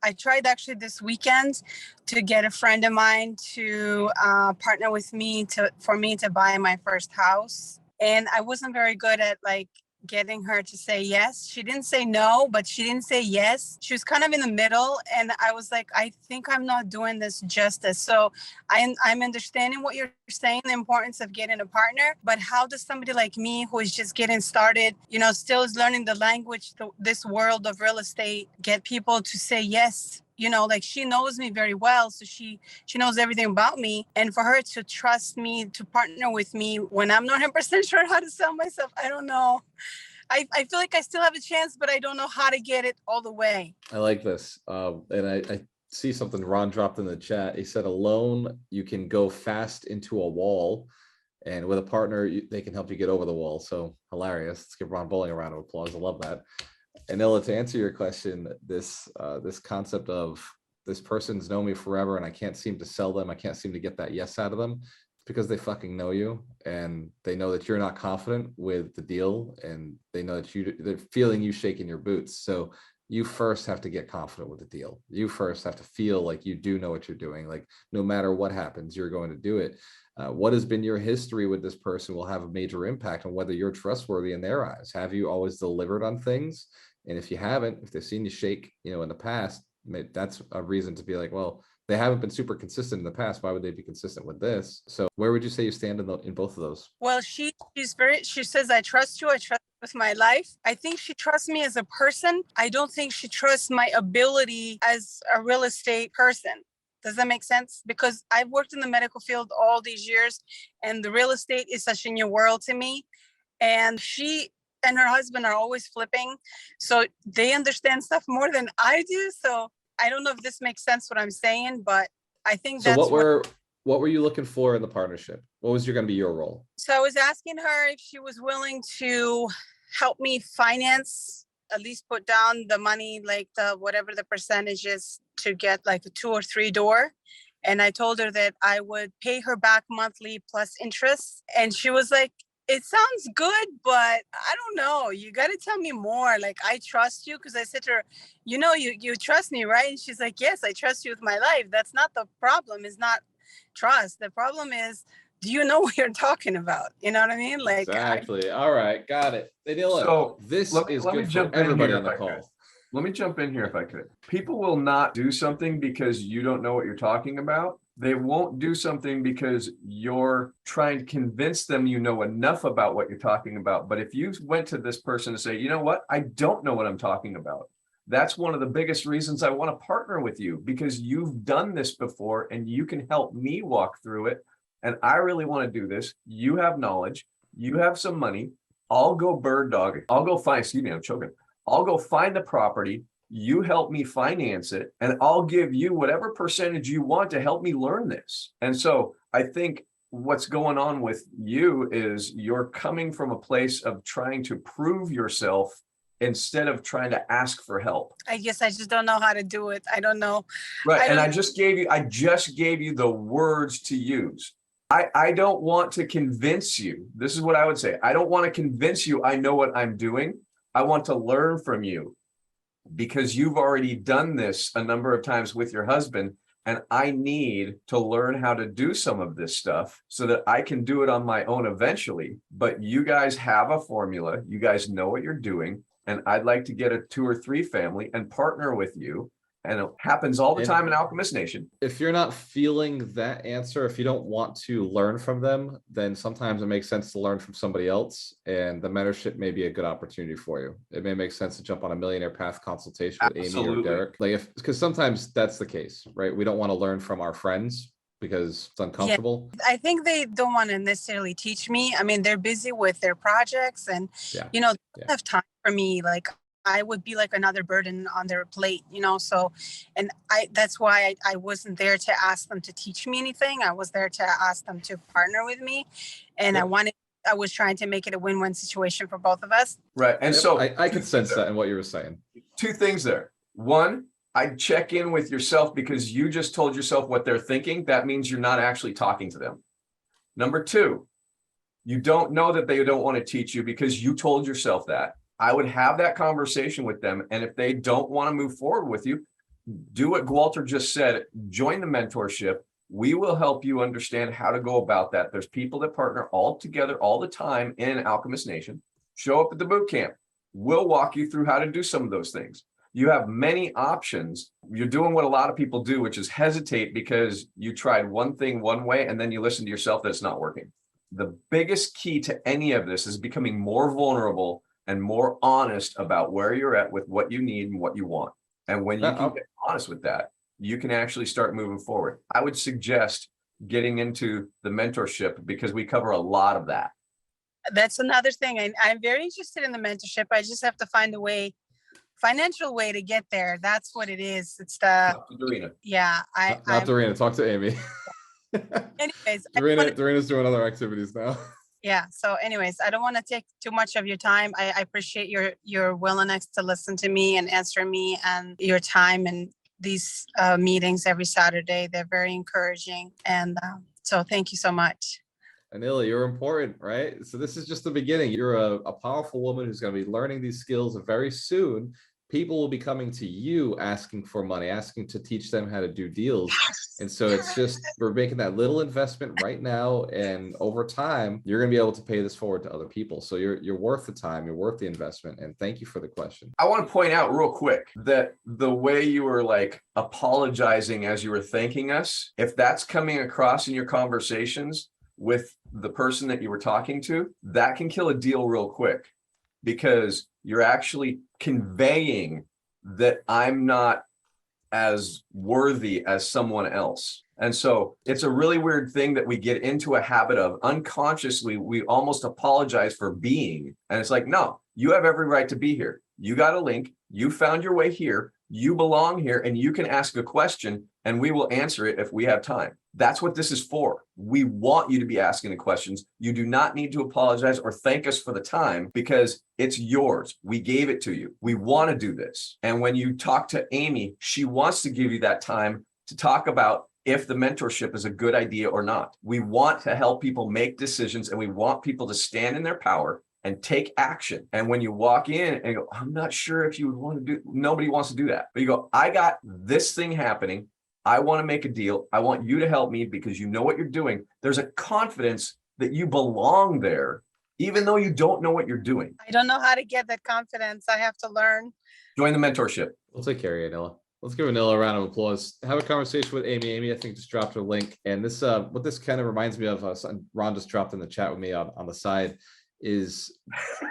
I tried actually this weekend to get a friend of mine to partner with me for me to buy my first house. And I wasn't very good at like getting her to say yes. She didn't say no, but she didn't say yes. She was kind of in the middle. And I was like, I think I'm not doing this justice. So I'm understanding what you're saying, the importance of getting a partner. But how does somebody like me, who is just getting started, still is learning the language, this world of real estate, get people to say yes? Like she knows me very well. So she knows everything about me. And for her to trust me, to partner with me when I'm not 100% sure how to sell myself, I don't know. I feel like I still have a chance, but I don't know how to get it all the way. I like this. And I see something Ron dropped in the chat. He said, alone, you can go fast into a wall. And with a partner, they can help you get over the wall. So hilarious. Let's give Ron Bowling a round of applause. I love that. And Illa, to answer your question, this concept of this person's known me forever and I can't seem to sell them, I can't seem to get that yes out of them, it's because they fucking know you and they know that you're not confident with the deal and they know that they're feeling you shaking your boots. So you first have to get confident with the deal. You first have to feel like you do know what you're doing. Like no matter what happens, you're going to do it. What has been your history with this person will have a major impact on whether you're trustworthy in their eyes. Have you always delivered on things? And if you haven't, if they've seen you shake, in the past, that's a reason to be like, well, they haven't been super consistent in the past. Why would they be consistent with this? So where would you say you stand in both of those? Well, she says, I trust you. I trust you with my life. I think she trusts me as a person. I don't think she trusts my ability as a real estate person. Does that make sense? Because I've worked in the medical field all these years and the real estate is such a new world to me. And she and her husband are always flipping. So they understand stuff more than I do. So I don't know if this makes sense what I'm saying, but I think so that's what were you looking for in the partnership? What was going to be your role? So I was asking her if she was willing to help me finance, at least put down the money, like whatever the percentage is to get like a 2 or 3 door. And I told her that I would pay her back monthly plus interest. And she was like, it sounds good, but I don't know. You got to tell me more. Like, I trust you. Because I said to her, you trust me, right? And she's like, yes, I trust you with my life. That's not the problem. It's not trust. The problem is, do you know what you're talking about? You know what I mean? Like, exactly. All right. Got it. So this is good for everybody on the call. Let me jump in here if I could. People will not do something because you don't know what you're talking about. They won't do something because you're trying to convince them you know enough about what you're talking about. But if you went to this person to say, you know what, I don't know what I'm talking about. That's one of the biggest reasons I want to partner with you, because you've done this before and you can help me walk through it. And I really want to do this. You have knowledge. You have some money. I'll go bird dog. I'll go find, excuse me, I'm choking. I'll go find the property. You help me finance it, and I'll give you whatever percentage you want to help me learn this. And so I think what's going on with you is you're coming from a place of trying to prove yourself instead of trying to ask for help. I guess I just don't know how to do it. I don't know. Right. And I just gave you the words to use. I don't want to convince you. This is what I would say. I don't want to convince you I know what I'm doing. I want to learn from you, because you've already done this a number of times with your husband, and I need to learn how to do some of this stuff so that I can do it on my own eventually. But you guys have a formula. You guys know what you're doing, and I'd like to get a 2 or 3 family and partner with you. And it happens all the time in Alchemist Nation. If you're not feeling that answer, if you don't want to learn from them, then sometimes it makes sense to learn from somebody else. And the mentorship may be a good opportunity for you. It may make sense to jump on a Millionaire Path consultation with Amy or Derek. Because sometimes that's the case, right? We don't want to learn from our friends because it's uncomfortable. Yeah, I think they don't want to necessarily teach me. I mean, they're busy with their projects and, they don't have time for me. Like, I would be like another burden on their plate, so, and that's why I wasn't there to ask them to teach me anything. I was there to ask them to partner with me. And I was trying to make it a win-win situation for both of us. Right. And so I could sense that in what you were saying. 2 things there. One, I'd check in with yourself, because you just told yourself what they're thinking. That means you're not actually talking to them. Number 2, you don't know that they don't want to teach you because you told yourself that. I would have that conversation with them. And if they don't want to move forward with you, then you can walk away. But if you don't know what you're talking about, then you need to talk to them. And if they don't want to move forward with you, then you need to talk to them. do what Walter just said, join the mentorship. We will help you understand how to go about that. There's people that partner all together all the time in Alchemist Nation. Show up at the boot camp. We'll walk you through how to do some of those things. You have many options. You're doing what a lot of people do, which is hesitate because you tried one thing one way and then you listen to yourself that it's not working. The biggest key to any of this is becoming more vulnerable and more honest about where you're at with what you need and what you want. And when you can get honest with that, you can actually start moving forward. I would suggest getting into the mentorship because we cover a lot of that. That's another thing. I'm very interested in the mentorship. I just have to find a way, financial way to get there. That's what it is. It's the, Talk to Dorina. yeah, Not Dorina, talk to Amy. anyways, Dorina's doing other activities now. yeah. So anyways, I don't want to take too much of your time. I appreciate your willingness to listen to me and answer me and your time and these meetings every Saturday. They're very encouraging. And so thank you so much. Anila, you're important, right? So this is just the beginning. You're a powerful woman who's going to be learning these skills, and very soon people will be coming to you asking for money, asking to teach them how to do deals. And so it's just, we're making that little investment right now, and over time, you're going to be able to pay this forward to other people. So you're worth the time, you're worth the investment. And thank you for the question. I want to point out real quick that the way you were like apologizing as you were thanking us, if that's coming across in your conversations with the person that you were talking to, that can kill a deal real quick, because you're actually conveying that I'm not as worthy as someone else. And so it's a really weird thing that we get into a habit of unconsciously. We almost apologize for being, and it's like, no, you have every right to be here. You got a link, you found your way here, you belong here, and you can ask a question and we will answer it if we have time. That's what this is for. We want you to be asking the questions. You do not need to apologize or thank us for the time, because it's yours. We gave it to you. We want to do this. And when you talk to Amy, she wants to give you that time to talk about if the mentorship is a good idea or not. We want to help people make decisions, and we want people to stand in their power and take action. And when you walk in and go, I'm not sure if you would want to do, nobody wants to do that. But you go, I got this thing happening. I want to make a deal. I want you to help me because you know what you're doing. There's a confidence that you belong there, even though you don't know what you're doing. I don't know how to get that confidence. I have to learn. Join the mentorship. We'll take care of you, Anila. Let's give Anila a round of applause. Have a conversation with Amy. Amy, I think, just dropped her link. And this, what this kind of reminds me of, something Ron just dropped in the chat with me on the side, is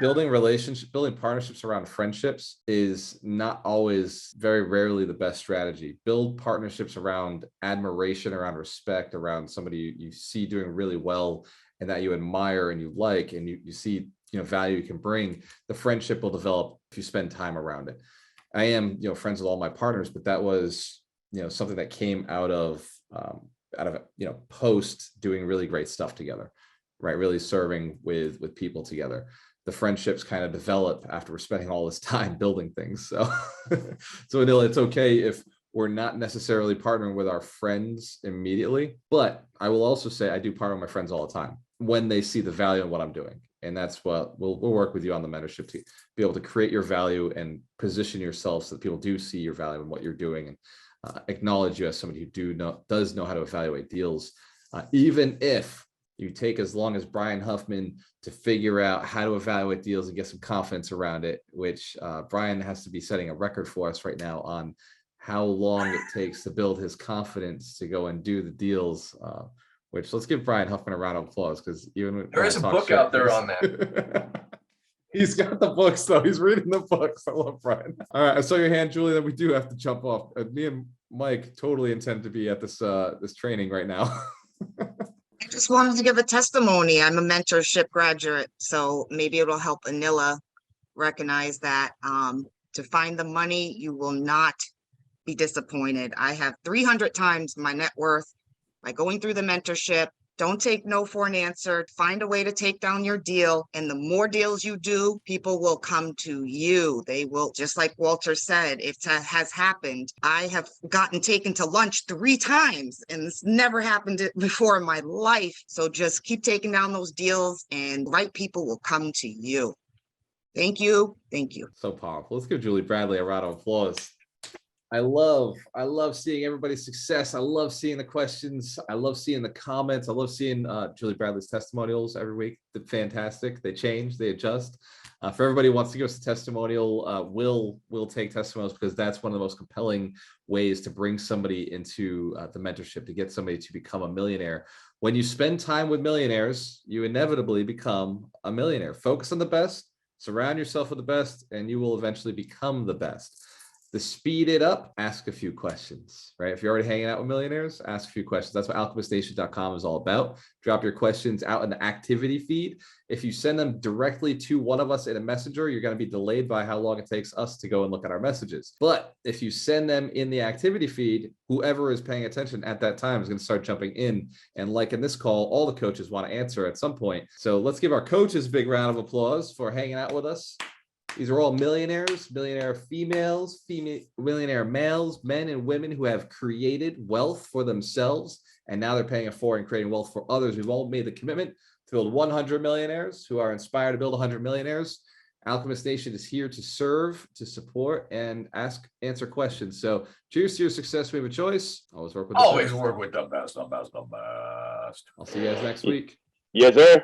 building relationships, building partnerships around friendships is not always, very rarely, the best strategy. Build partnerships around admiration, around respect, around somebody you see doing really well and that you admire and you like, and you see, value you can bring. The friendship will develop if you spend time around it. I am, friends with all my partners, but that was, something that came out of post doing really great stuff together. Right, really serving with people together. The friendships kind of develop after we're spending all this time building things. So, Anila, it's okay if we're not necessarily partnering with our friends immediately, but I will also say I do partner with my friends all the time when they see the value in what I'm doing. And that's what we'll work with you on the mentorship to be able to create your value and position yourself so that people do see your value in what you're doing, and acknowledge you as somebody who does know how to evaluate deals, even if you take as long as Brian Huffman to figure out how to evaluate deals and get some confidence around it, which Brian has to be setting a record for us right now on how long it takes to build his confidence to go and do the deals. Which, let's give Brian Huffman a round of applause, because even there is a book out there on that. He's got the books, though. He's reading the books. I love Brian. All right, I saw your hand, Julie. That we do have to jump off. Me and Mike totally intend to be at this training right now. I just wanted to give a testimony. I'm a mentorship graduate, so maybe it'll help Anila recognize that to find the money, you will not be disappointed. I have 300 times my net worth by going through the mentorship. Don't take no for an answer. Find a way to take down your deal. And the more deals you do, people will come to you. They will, just like Walter said, it has happened. I have gotten taken to lunch 3 times, and it's never happened before in my life. So just keep taking down those deals, and right people will come to you. Thank you. Thank you. So powerful. Let's give Julie Bradley a round of applause. I love seeing everybody's success. I love seeing the questions. I love seeing the comments. I love seeing Julie Bradley's testimonials every week. They're fantastic. They change, they adjust. For everybody who wants to give us a testimonial, we'll take testimonials because that's one of the most compelling ways to bring somebody into the mentorship, to get somebody to become a millionaire. When you spend time with millionaires, you inevitably become a millionaire. Focus on the best, surround yourself with the best, and you will eventually become the best. To speed it up, ask a few questions, right? If you're already hanging out with millionaires, ask a few questions. That's what alchemistnation.com is all about. Drop your questions out in the activity feed. If you send them directly to one of us in a messenger, you're going to be delayed by how long it takes us to go and look at our messages. But if you send them in the activity feed, whoever is paying attention at that time is going to start jumping in. And like in this call, all the coaches want to answer at some point. So let's give our coaches a big round of applause for hanging out with us. These are all millionaires, millionaire females, millionaire males, men and women who have created wealth for themselves, and now they're paying it forward and creating wealth for others. We've all made the commitment to build 100 millionaires who are inspired to build 100 millionaires. Alchemist Nation is here to serve, to support, and answer questions. So cheers to your success. We have a choice. Always work with the Always best. work with the best, the best, the best. I'll see you guys next week. Yes, sir.